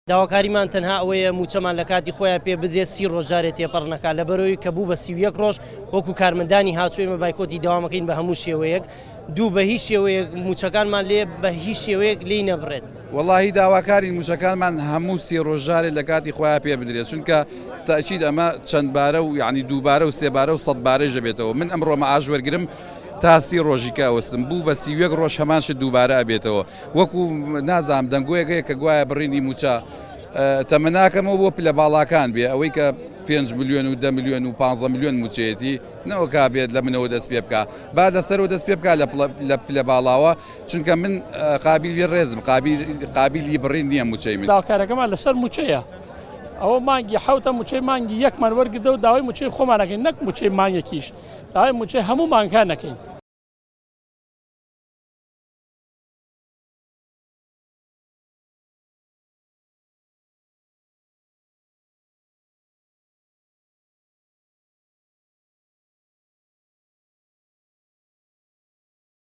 داواکاریمان تەنها ئەوەیە موچەمان لە کاتی خۆیان پێ بدرێت 30 ڕۆژارێت تێپەڕ نەکات لەبەرەوەی کە بوو بە 31 ڕۆژ وەکو کارمەندانی هاتووێمە بایکۆتی داوامەکەین بە هەموو شێوەیەک دوو بە هیچ شێوەیەک موچەکانمان لێ بە هیچ شێوەیەک لی نەبڕێت. وەڵاهی داواکاری موچەکانمان هەموو 30 ڕۆژارێت لە کاتی خۆیان پێ بدرێت چونکە تاکید ئەمە چەند بارە و یعنی دووبارە و سێبارە و 100 بارەی دەبێتەوە. من ئەمڕۆ مەعاش وەرگرم تا 30 ڕۆژی کەوەستم بوو بە 31 ڕۆژ هەمانش دووبارە ئەبێتەوە وەکو نازام دەنگۆیەکەیە کە گوایە بڕینی موچە تەمەناکەمەوە بۆ پلە باڵاکان بێ ئەوەی کە 5 ملیۆن و 10 ملیۆن و 15 ملیۆن موچێتی نەوەکا بێت لە منەوە دەست پێ بکە با لەسەرەوە دەست پێ بکە لە پلە باڵاوە چونکە من قابلی ڕێزم قابلی بڕین نییە موچەی من. داواکارەکەمان لەسەر موچەیە ئەوە مانگی حوتە موچەی مانگی یەکمان وەرگدە و داوای موچەی خۆمانەکەین نەک موچەی مانگێکیش داوای موچەی هەموو مانگەکان نەکەین.